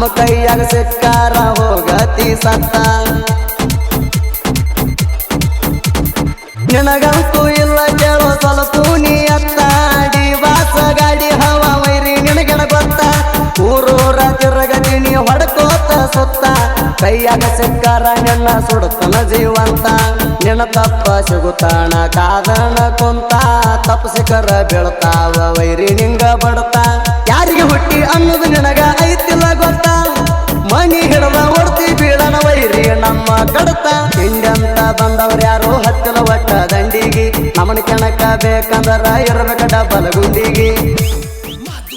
ನಮ್ಮ ಕೈಯಾಗ ಸಿಕ್ಕಾರ ಹೋಗತಿ ಸತ್ತ ನಿನಗಂತೂ ಇಲ್ಲ ಕೇಳೋ ಸ್ವಲ್ಪ ನೀ ಅತ್ತ ಡಿವಾಸ ಗಾಡಿ ಹವ ವೈರಿ ನಿನಗೆನ ಗೊತ್ತ ಊರೂರ ತಿರುಗತಿ ನೀ ಹೊಡ್ಕೋತ ಸುತ್ತ ಕೈಯಾಗ ಸಿಕ್ಕಾರ ನಿನ್ನ ಸುಡುತ್ತನ ಜೀವಂತ ನಿನ್ನ ತಪ್ಪ ಸಿಗುತ್ತಾಣ ಕಾದಣ ಕುಂತ ತಪ್ಪ ಸಿಕ್ಕರ ಬೀಳ್ತಾವ ವೈರಿ ನಿಂಗ ಬಡತ ಯಾರಿಗೆ ಹುಟ್ಟಿ ಅನ್ನೋದು ನಿನಗ ಐತಿಲ್ಲ ಗೊತ್ತ ಮನಿ ಹಿಡದ ಹೊಡ್ತಿ ಬೀಳನ ವೈರಿ ನಮ್ಮ ಕಡತ ಹಿಂಡಂತ ಬಂದವ್ರು ಯಾರು ಹತ್ತಿಲ ಒಟ್ಟ ದಂಡಿಗಿ ನಮನ ಕೆಣಕ ಬೇಕಂದ್ರ ಇರಬೇಕ ಡಬಲ್ ಗುಂಡಿಗಿ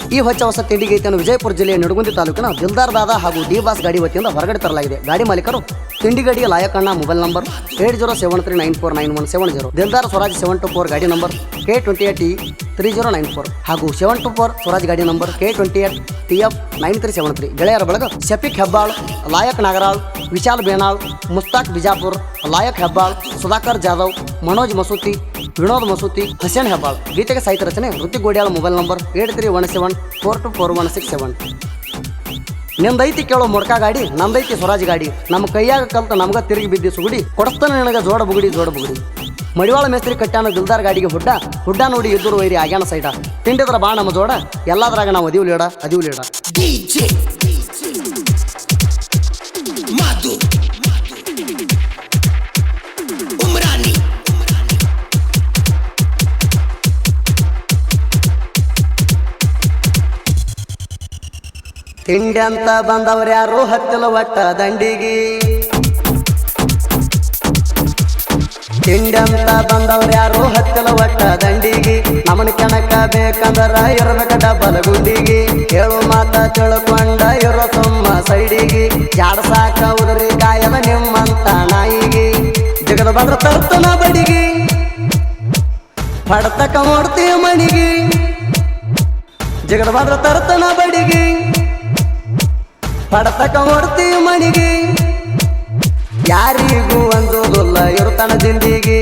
ಈ ಹೊಸ ತಿಂಡಿ ಗೀತೆಯನ್ನು ವಿಜಯಪುರ ಜಿಲ್ಲೆಯ ನಡುಗುಂದಿ ತಾಲೂಕಿನ ದಿಲ್ದಾರ್ ದಾದಾ ಹಾಗೂ ಡಿ ಬಾಸ್ ಗಾಡಿ ವತಿಯಿಂದ ಹೊರಗಡೆ ತರಲಾಗಿದೆ ಗಾಡಿ ಮಾಲೀಕರು ತಿಂಡಿ ಗಾಡಿಯ ಲಾಯಕಣ್ಣ ಮೊಬೈಲ್ ನಂಬರ್ 8073949170 ದಿಲ್ದಾರ್ ಸ್ವರಾಜ್ 724 ಗಾಡಿ ನಂಬರ್ K28E3094 ಹಾಗೂ 724 ಸ್ವರಾಜ್ ಗಾಡಿ ನಂಬರ್ K28TF9373 ಗೆಳೆಯರ ಬಳಗ ಶಫೀಕ್ ಹೆಬ್ಬಾಳ್ ಲಾಯಕ್ ನಾಗರಾಳ್ ವಿಶಾಲ್ ಬೇನಾಳ್ ಮುಸ್ತಾಕ್ ಬಿಜಾಪುರ್ ಲಾಯಕ್ ಹೆಬ್ಬಾಳ್ ಸುಧಾಕರ್ ಜಾಧವ್ ಮನೋಜ್ ಮಸೂತಿ ವಿನೋದ್ ಮಸೂತಿ ಹಸೇನ್ ಹೆಬ್ಬಾಳ್ ಗೀತೆಗೆ ಸಾಹಿತ್ಯ ರಚನೆ ಋತಿಕ್ ಗೋಡ್ಯಾಳ್ ಮೊಬೈಲ್ ನಂಬರ್ 8317424167 ನಿಂದೈತಿ ಕೇಳೋ ಮೊಡ್ಕಾ ಗಾಡಿ ನಂದೈತಿ ಸ್ವರಾಜ್ ಗಾಡಿ ನಮ್ಮ ಕೈಯಾಗ ಕಲ್ತ ನಮ್ಗ ತಿರುಗಿ ಬಿದ್ದಿ ಸುಗುಡಿ ಕೊಡಸ್ತಾನೆ ನನಗ ಜೋಡ ಬುಗುಡಿ ಮಡಿವಾಳ ಮೇಸ್ತ್ರಿ ಕಟ್ಟಾನ ದಿಲ್ದಾರ್ ಗಾಡಿಗೆ ಹುಡ್ಡ ನೋಡಿ ಎದುರು ವೈರಿ ಆಗ್ಯಾನ ಸೈಡ ತಿಂಡಿದ್ರ ಬಾ ನಮ್ಮ ಜೋಡ ಎಲ್ಲಾದ್ರಾಗ ನಾವು ಅದಿವ್ಲೇಡ ತಿಂಡಿ ಅಂತ ಬಂದವ್ರು ಯಾರು ಹತ್ತಿಲ ಒಟ್ಟ ದಂಡಿಗಿ ತಿಂಡಿ ಅಂತ ಬಂದವ್ರು ಯಾರು ಹತ್ತಿಲ ಒಟ್ಟ ದಂಡಿಗಿ ನಮನ ಕೆಣಕ ಬೇಕಂದ್ರ ಇರಬೇಕ ಡಬಲ್ ಗುಂಡಿಗಿ ಹೇಳು ಮಾತ ತಿಳ್ಕೊಂಡ ಇರೋ ಸುಮ್ಮ ಸೈಡಿಗಿ ಜಾಡ ಸಾಕ ಉದರಿ ಗಾಯದ ನಿಮ್ಮಂತ ನಾಯಿಗಿ ಜಗದ ಬಂದ್ರ ತರ್ತನ ಬಡಿಗಿ ಪಡ್ತಕ ನೋಡ್ತೀವಿ ಮಣಿಗಿ ಜಗದ ಬಂದ್ರ ತರ್ತನ ಬಡಿಗಿ ಪಡತಕ ನೋಡ್ತೀವಿ ಮಣಿಗಿ ಯಾರಿಗೂ ಅಂಜೋದಿಲ್ಲ ಇರುತ್ತಾನ ದಿಂಡಿಗಿ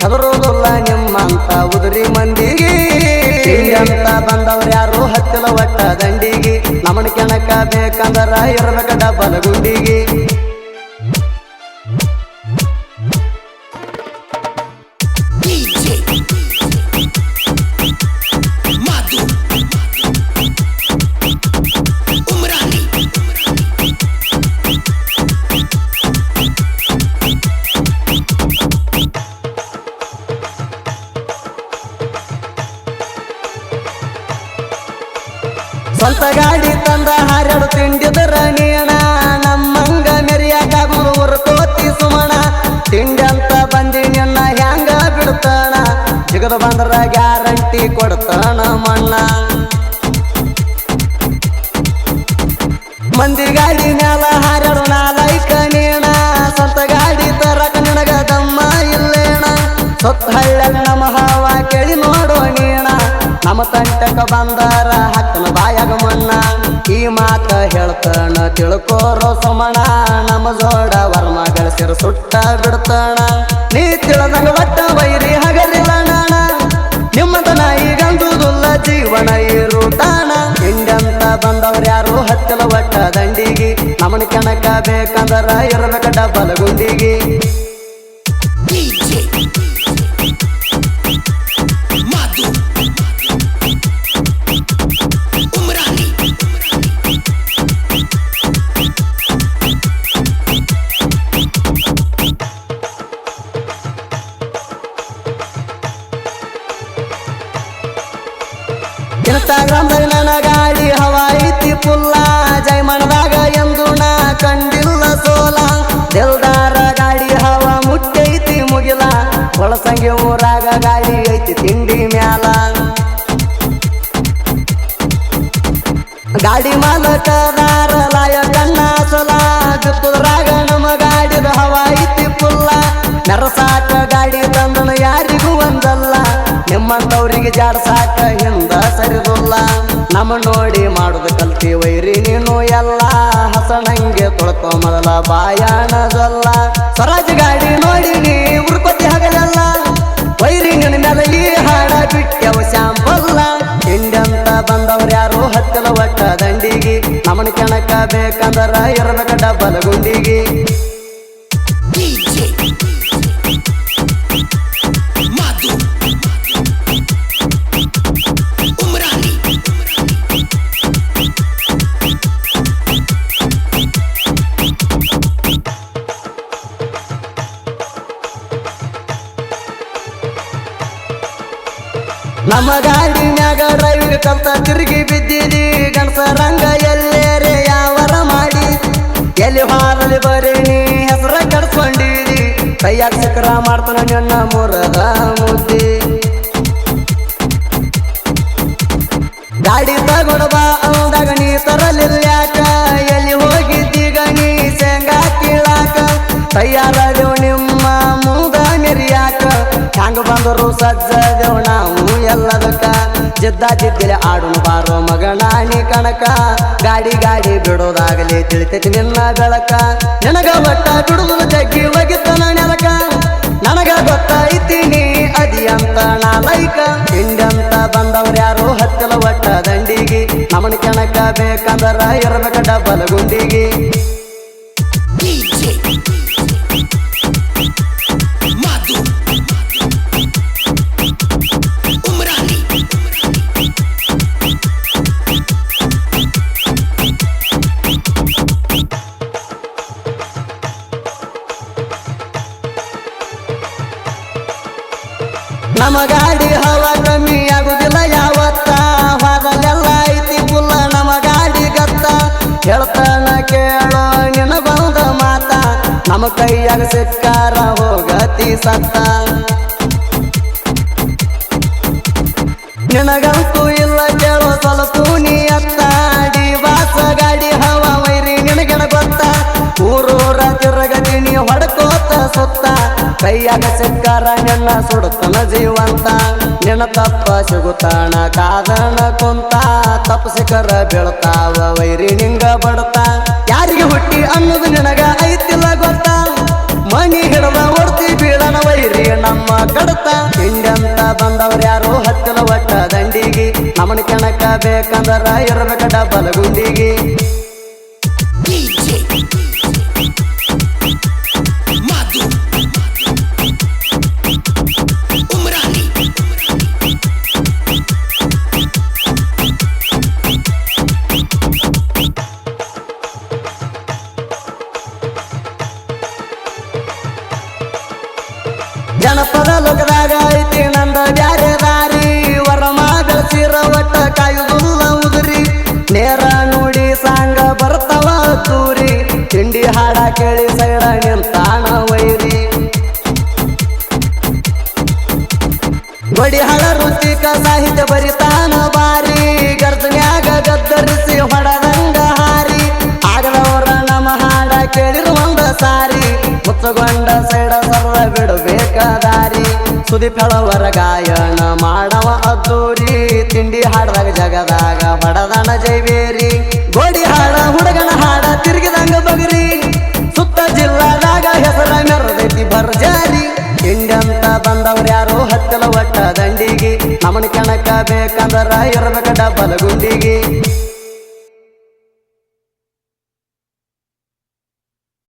ಹೆದರೋದಿಲ್ಲ ನಿಮ್ಮಂತ ಉದುರಿ ಮಂದಿಗಿ ಅಂತ ಬಂದವ್ರು ಯಾರು ಹತ್ತಿಲ ಒಟ್ಟ ದಂಡಿಗಿ ನಮನ ಕೆಣಕ ಬೇಕಂದ್ರ ಇರಬೇಕ ಡಬಲ್ ಗುಂಡಿಗಿ ಸ್ವಂತ ಗಾಡಿ ತಂದ ಹಾರಾಡು ತಿಂಡಿದರ ನೀಣ ನಮ್ಮಂಗ ಮೆರಿಯಾಕಾಗುದು ಉರ್ಕೋತಿ ಸುಮಣ ತಿಂಡಿ ಅಂತ ಬಂದಿ ನಿನ್ನ ಹ್ಯಾಂಗ ಬಿಡ್ತಾನ ಜಿಗದ ಬಂದ್ರ ಗ್ಯಾರಂಟಿ ಕೊಡ್ತಾನ ಮಣ್ಣ ಮಂದಿ ಗಾಡಿ ಮ್ಯಾಲ ಹಾರಾಡು ನಾಲೈಕ ನೀಣ ಸ್ವಂತ ಗಾಡಿ ತರಕ ನಿನಗ ದಮ್ಮ ಇಲ್ಲೇಣ ಸೊತ್ತ ಹಳ್ಳ್ಯಾಗ ನಮ್ಮ ಹಾವ ಕೇಳಿ ನೋಡೋ ನೀಣ ನಮ್ಮ ತಂಟಕ ಬಂದಾರ ಹಕ್ಕನ ಬಾಯಾಗ ಮಣ್ಣ ಈ ಮಾತ ಹೇಳ್ತಾನ ತಿಳ್ಕೋರೋ ಸಮಣ ನಮ್ಮ ಜೋಡ ವರ್ಮ ಗಳಿಸಿರ ಸುಟ್ಟ ಬಿಡ್ತಾನ ನೀ ತಿಳಿದಂಗ ಒಟ್ಟ ವೈರಿ ಹಗಲಿಲ್ಲ ನಾಣ ನಿಮ್ಮದ ನಾಯಿಗಂದುದಿಲ್ಲ ಜೀವನ ಇರುತ್ತಾನ ಹಿಂಡಂತ ಬಂದವ್ರು ಯಾರು ಹತ್ತಿಲ ಒಟ್ಟ ದಂಡಿಗಿ ನಮನ ಕೆಣಕ ಬೇಕಂದ್ರ ಇರಬೇಕ ಡಬಲ್ ಗುಂಡಿಗಿ ಇನ್ಸ್ಟಾಗ್ರಾಮ್ದಾಗ ನನ್ನ ಗಾಡಿ ಹವಾ ಐತಿ ಪುಲ್ಲ ಜೈಮಣದಾಗ ಎಂದು ನಾ ಕಂಡಿಲ್ಲ ಸೋಲ ದಿಲ್ದಾರ ಗಾಡಿ ಹವಾ ಮುಟ್ಟೈತಿ ಮುಗಿಲ ಒಳಸಂಗಿ ಊರಾಗ ಗಾಡಿ ಐತಿ ತಿಂಡಿ ಮ್ಯಾಲ ಗಾಡಿ ಮಾಲಕದಾರ ಲಾಯಕಣ್ಣ ಸೊಲ ಜುತ್ತುದ್ರಾಗ ನಮ್ಮ ಗಾಡಿದ ಹವಾ ಐತಿ ಪುಲ್ಲ ಮೆರಸಾಕ ಗಾಡಿ ತಂದನ ಯಾರಿಗೂ ಒಂದಲ್ಲ ನಿಮ್ಮಂತವ್ರಿಗೆ ಜಾಡ್ಸಾಕ ಹಿಂದ ಸರಿದುಲ್ಲ ನಮ್ಮ ನೋಡಿ ಮಾಡುದು ಕಲ್ತಿ ವೈರಿ ನೀನು ಎಲ್ಲ ಹಸಣಂಗೆ ತೊಳ್ಕೊ ಮೊದಲ ಬಾಯಾಣದಲ್ಲ ಸ್ವರಾಜ್ ಗಾಡಿ ನೋಡಿ ನೀ ಉರ್ಕೊತಿ ಹಗಲಲ್ಲ ವೈರಿ ನಿನ್ನ ಮೇಲೆ ಈ ಹಾಡ ಬಿಟ್ಟೆವು ಶಾಂಪಲ್ಲ ಹಿಂಡಂತ ಬಂದವ್ರು ಯಾರು ಹತ್ತಿಲ ಒಟ್ಟ ದಂಡಿಗಿ ನಮನ ಕೆಣಕ ಬೇಕಂದ್ರ ಇರ್ಬೇಕ ಡಬಲ್ ಗುಂಡಿಗೆ ನಮ್ಮ ಗಾಡಿ ಮ್ಯಾಗ ಡ್ರೈವಿಂಗ್ ಕಲ್ತ ತಿರುಗಿ ಬಿದ್ದಿದಿ ಗಣಸ ರಂಗ ಎಲ್ಲೇರೆ ಯಾವರ ಮಾಡಿ ಎಲ್ಲಿ ಹಾರಲಿ ಬರೀ ನೀ ಹೆಸರ ಕಡ್ಸ್ಕೊಂಡಿದಿ ಕೈಯಾಗ ಚಕ್ರ ಮಾಡ್ತಾನ ನಿನ್ನ ಮುರದ ಮುದ್ದಿ ಗಾಡಿ ತಗೊಡ್ಬಾ ಅಂದಾಗ ನೀ ತರಲಿಲ್ಯಾಕ ಎಲ್ಲಿ ಹೋಗಿದ್ದೀಗ ನೀ ಶೇಂಗಾ ಕೀಳಾಕ ತಯಾರದೇವ್ ನಿಮ್ಮ ಮುಂದ ಮೆರಿಯಾಕ ಹ್ಯಾಂಗ ಬಂದರು ಸಜ್ಜದೇವ್ ನಾವು ಎಲ್ಲದಕ್ಕ ಜಿದ್ದಿಲೆ ಆಡುನು ಬಾರೋ ಮಗನ ನೀ ಕಣಕ ಗಾಡಿ ಗಾಡಿ ಬಿಡೋದಾಗಲಿ ತಿಳಿತೈತಿ ನಿನ್ನ ಬೆಳಕ ನನಗ ಒಟ್ಟ ಬಿಡುದು ಜಗ್ಗಿ ಒಗಿತನ ನೆಲಕ ನನಗ ಗೊತ್ತೈತಿ ನೀ ಅದಿ ಅಂತ ನಾ ಲೈಕ ಹಿಂಡಂತ ಬಂದವ್ರು ಯಾರು ಹತ್ತಲ ಒಟ್ಟ ದಂಡಿಗೆ ನಮನ ಕೆಣಕ ಬೇಕಂದ್ರ ಇರ್ಬೇಕ ಡಬಲ್ ಗುಂಡಿಗೆ ನಮ್ಮ ಗಾಡಿ ಹವಾ ಕಮ್ಮಿ ಆಗುದಿಲ್ಲ ಯಾವತ್ತ ಹೋದಲ್ಲೆಲ್ಲ ಐತಿ ಪುಲ್ಲ ನಮ್ಮ ಗಾಡಿ ಗತ್ತ ಹೇಳ್ತಾನ ಕೇಳೋ ನಿನ ಬಂದ ಮಾತ ನಮ್ಮ ಕೈಯಾಗ ಸಿಕ್ಕಾರ ಹೋಗತಿ ಸತ್ತ ನಿನಗಂತೂ ಇಲ್ಲ ಕೇಳೋ ಸ್ವಲ್ಪ ನೀ ಅತ್ತ ವಾಸ ಗಾಡಿ ಹವಾ ವೈರಿ ನಿನಗೆನ ಗೊತ್ತ ಊರೂರ ತಿರುಗತಿ ನೀ ಹೊಡ್ಕೋತ ಸುತ್ತ ಕೈಯಾಗ ಸಿಕ್ಕಾರ ನಿನ್ನ ಸುಡುತ್ತನ ಜೀವಂತ ನಿನ್ನ ತಪ್ಪ ಸಿಗುತ್ತಾಣ ಕಾದಣ ಕುಂತ ತಪ್ಪು ಸಿಕ್ಕರ ಬೀಳ್ತಾವ ವೈರಿ ನಿಂಗ ಬಡ್ತ ಯಾರಿಗೆ ಹುಟ್ಟಿ ಅನ್ನೋದು ನಿನಗ ಐತಿಲ್ಲ ಗೊತ್ತ ಮನಿ ಹಿಡದ ಹೊಡ್ತಿ ಬೀಳನ ವೈರಿ ನಮ್ಮ ಕಡತ ಹಿಂಡಂತ ಬಂದವ್ರು ಯಾರು ಹತ್ತಿಲ ಒಟ್ಟ ದಂಡಿಗೆ ನಮನ ಕೆಣಕ ಬೇಕಂದ್ರ ಇರ್ಬೇಕ ಡಬಲ್ ಗುಂಡಿಗೆ ಜನಪದ ಲೋಕದಾಗ ಐತಿ ನಂದ ಬ್ಯಾರೆ ದಾರಿ ವರಮ ಬೆಳಸಿರ ಒಟ್ಟ ಕಾಯುವುದಿಲ್ಲ ಉದುರಿ ನೇರ ನೋಡಿ ಸಾಂಗ ಬರ್ತಾವ ದೂರಿ ತಿಂಡಿ ಹಾಡ ಕೇಳಿ ಸೈಡ ನಿಂತಾಣ ವೈರಿ ಗೊಡಿ ಹಳ ರುಚಿಕ ಸಾಹಿತ್ಯ ಬರಿತಾನ ಬಾರಿ ಗರ್ಜನ್ಯಾಗ ಗದ್ದರಿಸಿ ಹೊಡದಂಗ ಹಾರಿ ಆಗದವರ ನಮ್ಮ ಹಾಡ ಕೇಳಿರುವಂದ ಸಾರಿ ಮುಚ್ಚಗೊಂಡ ಸೈಡ ಸರ್ವ ಬಿಡಬೇಕ ದಾರಿ ಸುದಿ ಫೆಳವರ ಗಾಯನ ಮಾಡವ ಅದ್ದೂರಿ ತಿಂಡಿ ಹಾಡದಾಗ ಜಗದಾಗ ಹೊಡದನ ಜೈವೇರಿ ಗೋಡಿ ಹಾಡ ಹುಡುಗನ ಹಾಡ ತಿರುಗಿದಂಗ ಬಗರಿ ಸುತ್ತ ಜಿಲ್ಲಾದಾಗ ಹೆಸರ ಮೆರದೈತಿ ಬರ್ಜಾರಿ ಹಿಂಡಂತ ಬಂದವ್ರು ಯಾರು ಹತ್ತಲ ಒಟ್ಟ ದಂಡಿಗೆ ನಮನ ಕೆಣಕ ಬೇಕಂದ್ರ ಇರ್ಬೇಕ ಡಬಲ್ ಗುಂಡಿಗೆ